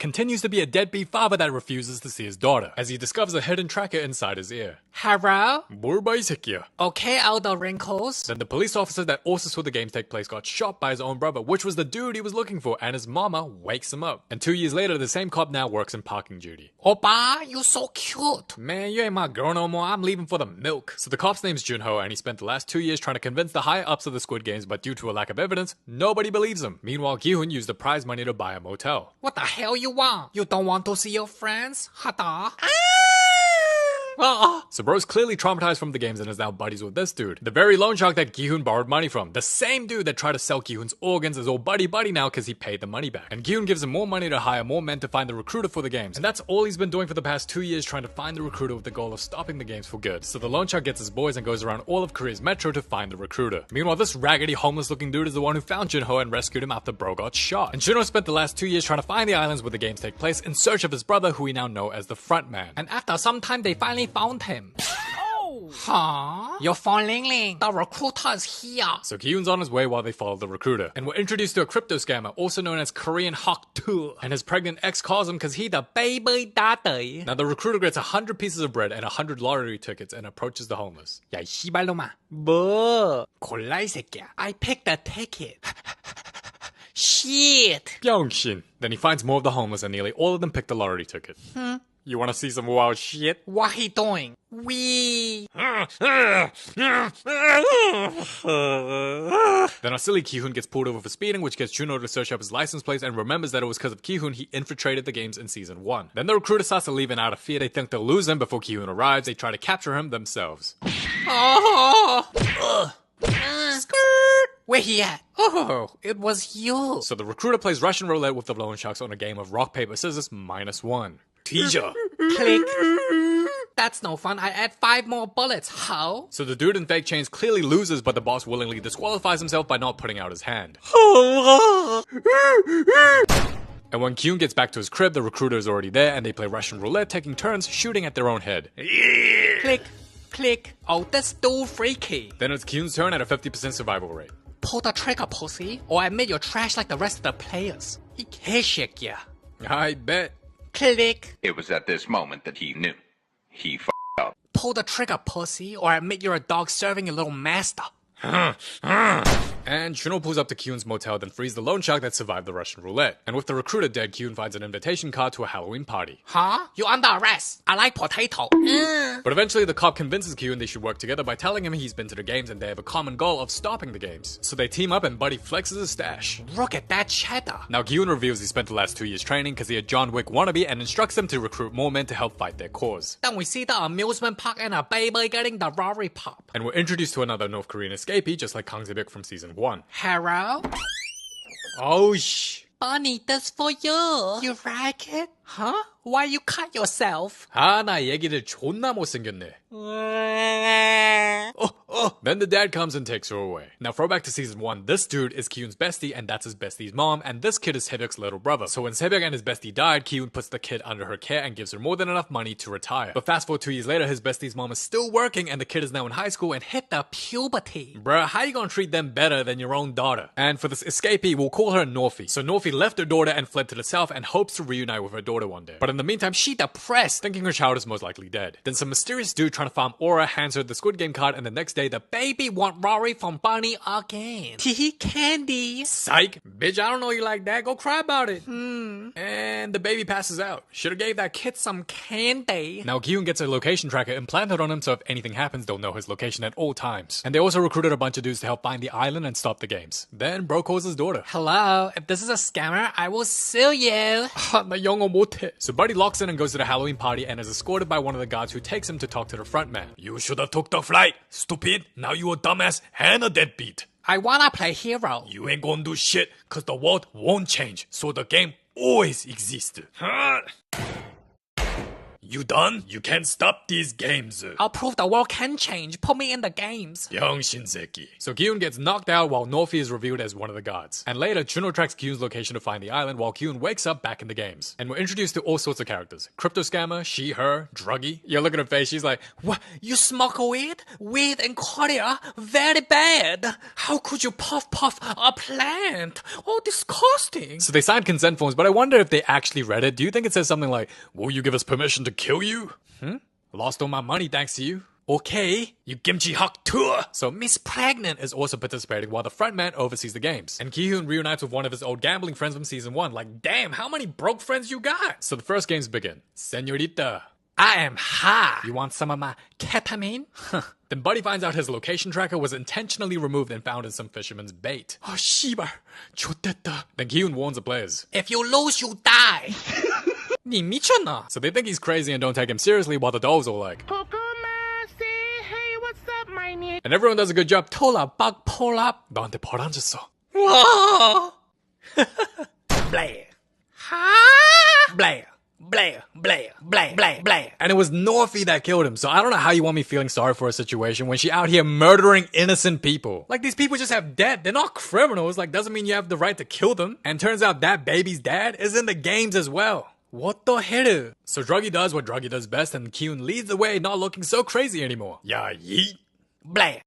continues to be a deadbeat father that refuses to see his daughter, as he discovers a hidden tracker inside his ear. Hello? 뭘 봐, 이 새끼야. Okay, all the wrinkles. Then the police officer that also saw the games take place got shot by his own brother, which was the dude he was looking for, and his mama wakes him up. And 2 years later, the same cop now works in parking duty. Oppa, you so cute. Man, you ain't my girl no more. I'm leaving for the milk. So the cop's name's Junho, and he spent the last 2 years trying to convince the higher ups of the Squid Games, but due to a lack of evidence, nobody believes him. Meanwhile, Gi-hoon used the prize money to buy a motel. What the hell you want? You don't want to see your friends? Hada? So bro's clearly traumatized from the games and is now buddies with this dude. The very loan shark that Gi-hoon borrowed money from. The same dude that tried to sell Gi-hoon's organs is all buddy-buddy now because he paid the money back. And Gi-hoon gives him more money to hire more men to find the recruiter for the games. And that's all he's been doing for the past 2 years, trying to find the recruiter with the goal of stopping the games for good. So the loan shark gets his boys and goes around all of Korea's metro to find the recruiter. Meanwhile, this raggedy, homeless-looking dude is the one who found Junho and rescued him after bro got shot. And Junho spent the last 2 years trying to find the islands where the games take place in search of his brother, who we now know as the front man. And after some time, they finally found him. Huh? Your phone ling. The recruiter is here. So Gi-hoon's on his way while they follow the recruiter. And we're introduced to a crypto scammer, also known as Korean Hawk 2. And his pregnant ex calls him because he the baby daddy. Now the recruiter gets 100 pieces of bread and 100 lottery tickets and approaches the homeless. 야, 이 씨발놈아. 뭐? 골라, 이 새끼야. I picked the ticket. Shit. Byung-shin. Then he finds more of the homeless and nearly all of them pick the lottery ticket. You wanna see some wild shit? What he doing? We. Then our silly Gi-hoon gets pulled over for speeding, which gets Junho to search up his license plates and remembers that it was because of Gi-hoon he infiltrated the games in season 1. Then the recruiter starts to leave, and out of fear they think they'll lose him before Gi-hoon arrives. They try to capture him themselves. Where he at? Oh, it was you. So the recruiter plays Russian roulette with the loan sharks on a game of rock, paper, scissors -1. Teaser. Click. That's no fun. I add 5 more bullets. How? So the dude in fake chains clearly loses, but the boss willingly disqualifies himself by not putting out his hand. And when Gi-hoon gets back to his crib, the recruiter is already there, and they play Russian roulette, taking turns shooting at their own head. Click. Click. Oh, that's too freaky. Then it's Gi-hoon's turn at a 50% survival rate. Pull the trigger, pussy, or I admit you're trash like the rest of the players. 이개새끼야. I bet. Click. It was at this moment that he knew. He f***ed up. Pull the trigger, pussy, or I admit you're a dog serving your little master. And Junho pulls up to Gi-hoon's motel, then frees the loan shark that survived the Russian roulette. And with the recruiter dead, Gi-hoon finds an invitation card to a Halloween party. Huh? You under arrest. I like potato. But eventually the cop convinces Gi-hoon they should work together by telling him he's been to the games and they have a common goal of stopping the games. So they team up and Buddy flexes his stash. Look at that cheddar. Now Gi-hoon reveals he spent the last 2 years training because he had John Wick wannabe and instructs them to recruit more men to help fight their cause. Then we see the amusement park and a baby getting the Rory pop. And we're introduced to another North Korean escapee just like Kang Se-byuk from season 1. Hello? Oh sh... Bunny, this for you. You like it? Huh? Why you cut yourself? 아, 나 얘기를 존나 못생겼네. Then the dad comes and takes her away. Now throwback to season 1, this dude is Gi-hoon's bestie and that's his bestie's mom, and this kid is Se-byuk's little brother. So when Se-byuk and his bestie died, Gi-hoon puts the kid under her care and gives her more than enough money to retire. But fast forward 2 years later, his bestie's mom is still working and the kid is now in high school and hit the puberty. Bruh, how you gonna treat them better than your own daughter? And for this escapee, we'll call her Norfie. So Norfie left her daughter and fled to the south and hopes to reunite with her daughter one day. But in the meantime, she depressed, thinking her child is most likely dead. Then some mysterious dude trying to farm aura hands her the Squid Game card, and the next day the baby want Rory from Bunny again. Teehee candy. Psych. Bitch, I don't know you like that. Go cry about it. And the baby passes out. Should've gave that kid some candy. Now Gi-hoon gets a location tracker implanted on him, so if anything happens, they'll know his location at all times. And they also recruited a bunch of dudes to help find the island and stop the games. Then bro calls his daughter. Hello, if this is a scammer, I will sue you. 나 영어 못해. So Buddy locks in and goes to the Halloween party and is escorted by one of the guards who takes him to talk to the front man. You should have took the flight, stupid. Now you a dumbass and a deadbeat. I wanna play hero. You ain't gonna do shit, cause the world won't change, so the game always exists. You done? You can't stop these games. I'll prove the world can change. Put me in the games. 병신새끼. So Kyun gets knocked out while Norfi is revealed as one of the gods. And later, Juno tracks Kyun's location to find the island while Kyun wakes up back in the games. And we're introduced to all sorts of characters. Crypto scammer, she, her, druggie. Yeah, look at her face. She's like, what? You smoke weed? Weed in Korea? Very bad. How could you puff a plant? Oh, disgusting. So they signed consent forms, but I wonder if they actually read it. Do you think it says something like, will you give us permission to kill you? Lost all my money thanks to you. Okay, you kimchi hawk tour. So Miss Pregnant is also participating while the frontman oversees the games. And Ki-hoon reunites with one of his old gambling friends from season 1. Like, damn, how many broke friends you got? So the first games begin. Senorita, I am high. You want some of my ketamine? Then Buddy finds out his location tracker was intentionally removed and found in some fisherman's bait. Oh, 씨발. 좋댔다. Then Ki-hoon warns the players. If you lose, you die. 니 미쳤나? So they think he's crazy and don't take him seriously while the dolls are like, hey, what's up, my nigga? and everyone does a good job. 톨라 빡 폴랍. 너한테 벌 안 줬어. 와. 블레. 하. 블레. Blair. And it was Norfi that killed him, so I don't know how you want me feeling sorry for a situation when she out here murdering innocent people. Like, these people just have debt. They're not criminals. Like, doesn't mean you have the right to kill them. And turns out that baby's dad is in the games as well. What the hell? So Druggy does what Druggy does best, and Kyun leads the way, not looking so crazy anymore. Yeah, yeet. Blair.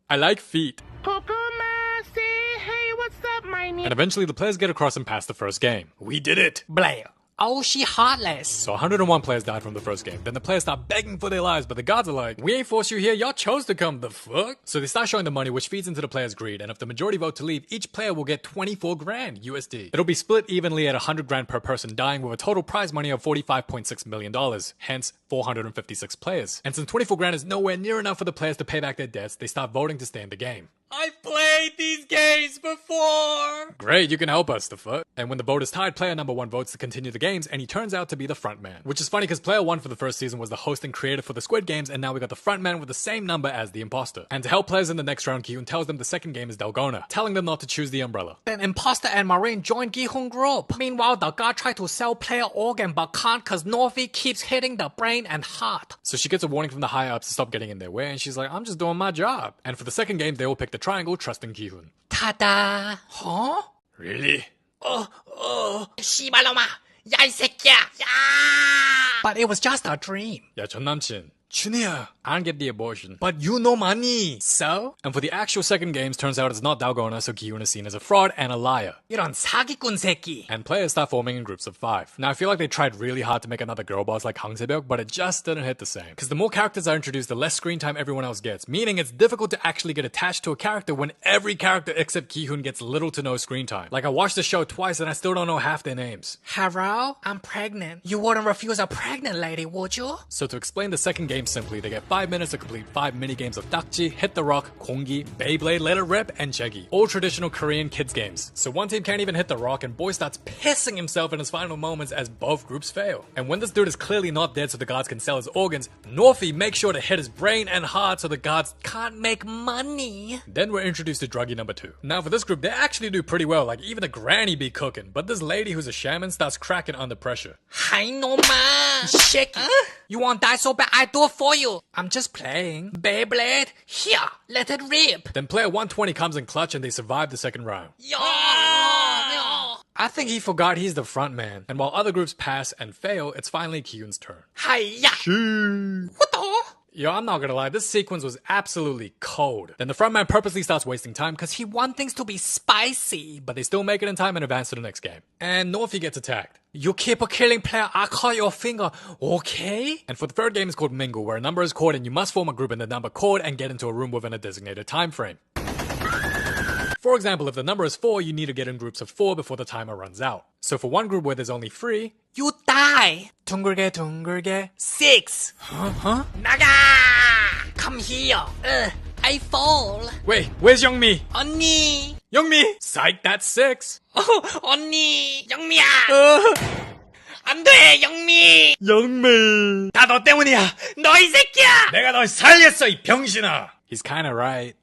I like feet. Hey, what's up, my nigga? And eventually the players get across and pass the first game. We did it. Blair. Oh, she heartless. So 101 players died from the first game. Then the players start begging for their lives, but the gods are like, we ain't forced you here, y'all chose to come, the fuck? So they start showing the money, which feeds into the players' greed, and if the majority vote to leave, each player will get 24 grand USD. It'll be split evenly at 100 grand per person dying with a total prize money of $45.6 million, hence 456 players. And since 24 grand is nowhere near enough for the players to pay back their debts, they start voting to stay in the game. I've played these games before! Great, you can help us, the fuck. And when the vote is tied, player number 1 votes to continue the games, and he turns out to be the frontman. Which is funny because player 1 for the first season was the host and creator for the Squid Games, and now we got the frontman with the same number as the imposter. And to help players in the next round, Ki-hoon tells them the second game is Dalgona, telling them not to choose the umbrella. Then Imposter and Marine join Gi-hoon group. Meanwhile, the guy tried to sell player organ but can't cause Norfi keeps hitting the brain and heart. So she gets a warning from the higher-ups to stop getting in their way, and she's like, I'm just doing my job. And for the second game, they will pick the triangle, trusting Ki-hoon. Ta-da! Huh? Really? 씨발놈아! 야, 이 새끼야! 야! But it was just a dream. 야, 전 남친. Chunia, I don't get the abortion. But you know money. So? And for the actual second games, turns out it's not Dalgona, so Ki-hoon is seen as a fraud and a liar. 이런 사기꾼 새끼. And players start forming in groups of 5. Now I feel like they tried really hard to make another girl boss like Hang Se-byuk, but it just didn't hit the same. Because the more characters are introduced, the less screen time everyone else gets, meaning it's difficult to actually get attached to a character when every character except Ki-hoon gets little to no screen time. Like, I watched the show twice and I still don't know half their names. Hello? I'm pregnant. You wouldn't refuse a pregnant lady, would you? So to explain the second game simply, they get 5 minutes to complete 5 mini-games of Dakji, Hit the Rock, Kongi, Beyblade, Let It Rip, and Chegi. All traditional Korean kids games. So one team can't even hit the rock and boy starts pissing himself in his final moments as both groups fail. And when this dude is clearly not dead so the gods can sell his organs, Norfi makes sure to hit his brain and heart so the gods can't make money. Then we're introduced to druggie number 2. Now for this group, they actually do pretty well, like even a granny be cooking, but this lady who's a shaman starts cracking under pressure. Hi, no man. Shaky. You want that so bad, I do it for you. I'm just playing. Beyblade, here, let it rip. Then player 120 comes in clutch and they survive the second round. Yo! I think he forgot he's the front man. And while other groups pass and fail, it's finally Ki-hoon's turn. Hiya! What the? Yo, I'm not gonna lie, this sequence was absolutely cold. Then the frontman purposely starts wasting time because he wants things to be spicy, but they still make it in time and advance to the next game. And Norfi gets attacked. You keep killing player, I cut your finger, okay? And for the third game is called Mingle, where a number is called and you must form a group in the number called and get into a room within a designated time frame. For example, if the number is 4, you need to get in groups of 4 before the timer runs out. So for one group where there's only 3, you die. 둥글게 6. Huh? 나가! Come here. I fall. Wait, where's Youngmi? 언니. Youngmi! Psych, that's 6. 언니. 영미야. 안 돼, 영미. Youngmi! 다 너 때문이야. 너 이 새끼야. 내가 널 살렸어, 이 병신아! He's kinda right.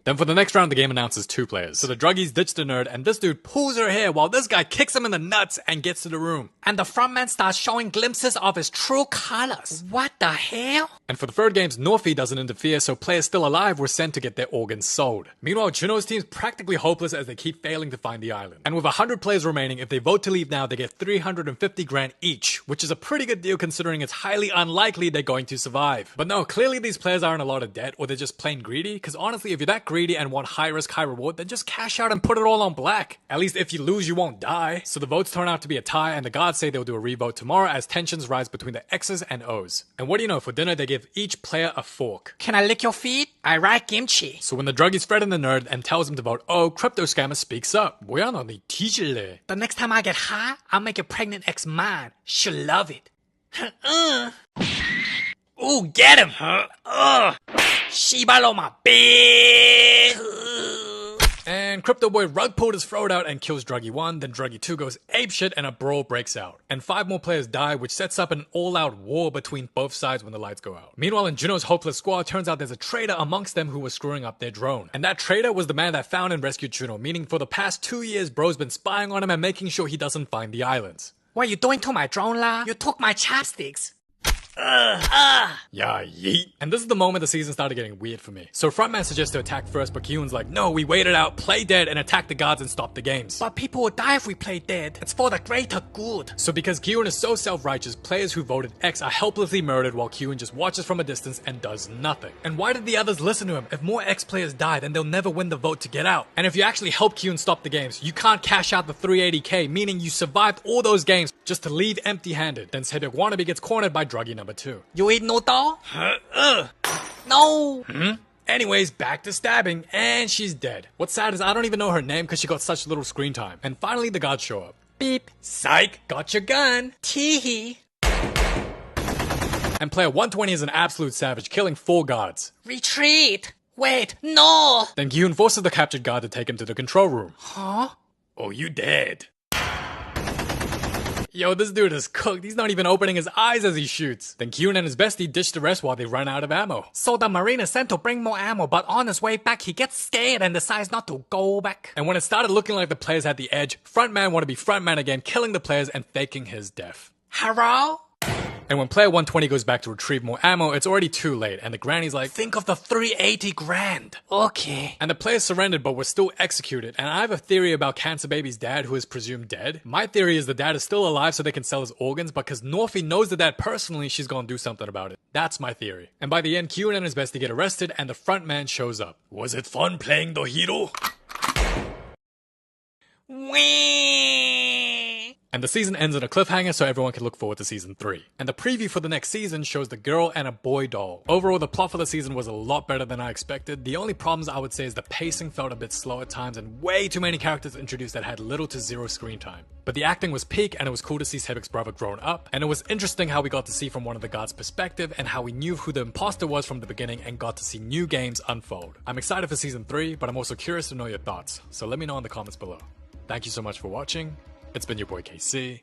Then for the next round, the game announces 2 players. So the druggies ditch the nerd, and this dude pulls her hair while this guy kicks him in the nuts and gets to the room. And the frontman starts showing glimpses of his true colors. What the hell? And for the third games, Norfie doesn't interfere, so players still alive were sent to get their organs sold. Meanwhile, Juno's team's practically hopeless as they keep failing to find the island. And with 100 players remaining, if they vote to leave now, they get 350 grand each, which is a pretty good deal considering it's highly unlikely they're going to survive. But no, clearly these players are in a lot of debt, or they're just plain greedy, because honestly, if you're that greedy and want high risk, high reward, then just cash out and put it all on black. At least if you lose, you won't die. So the votes turn out to be a tie, and the gods say they'll do a revote tomorrow as tensions rise between the X's and O's. And what do you know, for dinner they give each player a fork. Can I lick your feet? I like kimchi. So when the druggies threaten the nerd and tells him to vote, oh, crypto scammer speaks up. 뭐야 너 니 뒤질래. The next time I get high, I'll make your pregnant ex mine. She'll love it. Ooh, get him! Shibalo my bitch! And Crypto Boy rug pulled his throat out and kills Druggy 1, then Druggy 2 goes apeshit and a brawl breaks out. And 5 more players die, which sets up an all-out war between both sides when the lights go out. Meanwhile, in Juno's hopeless squad, turns out there's a traitor amongst them who was screwing up their drone. And that traitor was the man that found and rescued Juno, meaning for the past 2 years, bro's been spying on him and making sure he doesn't find the islands. What you doing to my drone, la? You took my chapsticks. Yeah, yeet. And this is the moment the season started getting weird for me. So Frontman suggests to attack first, but Kyun's like, no, we waited out, play dead, and attack the gods and stop the games. But people will die if we play dead. It's for the greater good. So because Kyun is so self-righteous, players who voted X are helplessly murdered while Kyun just watches from a distance and does nothing. And why did the others listen to him? If more X players die, then they'll never win the vote to get out. And if you actually help Kyun stop the games, you can't cash out the 380k, meaning you survived all those games just to leave empty-handed. Then Sebek Wannabe gets cornered by Druggy number 2. You eat noodle? No! Anyways, back to stabbing, and she's dead. What's sad is I don't even know her name because she got such little screen time. And finally the gods show up. Beep. Psych, got your gun. Teehee. And player 120 is an absolute savage, killing 4 gods. Retreat. Wait, no! Then Kyun forces the captured god to take him to the control room. Huh? Oh, you dead. Yo, this dude is cooked. He's not even opening his eyes as he shoots. Then Kyun and his bestie ditch the rest while they run out of ammo. So the Marine is sent to bring more ammo, but on his way back, he gets scared and decides not to go back. And when it started looking like the players had the edge, Frontman wanted to be Frontman again, killing the players and faking his death. Hello? And when player 120 goes back to retrieve more ammo, it's already too late, and the granny's like, think of the 380 grand. Okay. And the players surrendered but were still executed, and I have a theory about Cancer Baby's dad who is presumed dead. My theory is the dad is still alive so they can sell his organs, but because Norfie knows the dad personally, she's gonna do something about it. That's my theory. And by the end, Kyun and his bestie get arrested, and the front man shows up. Was it fun playing the hero? Wee. And the season ends on a cliffhanger so everyone can look forward to season 3. And the preview for the next season shows the girl and a boy doll. Overall, the plot for the season was a lot better than I expected. The only problems I would say is the pacing felt a bit slow at times and way too many characters introduced that had little to zero screen time. But the acting was peak and it was cool to see Sebek's brother grown up. And it was interesting how we got to see from one of the gods' perspective and how we knew who the imposter was from the beginning and got to see new games unfold. I'm excited for season 3, but I'm also curious to know your thoughts. So let me know in the comments below. Thank you so much for watching. It's been your boy KC.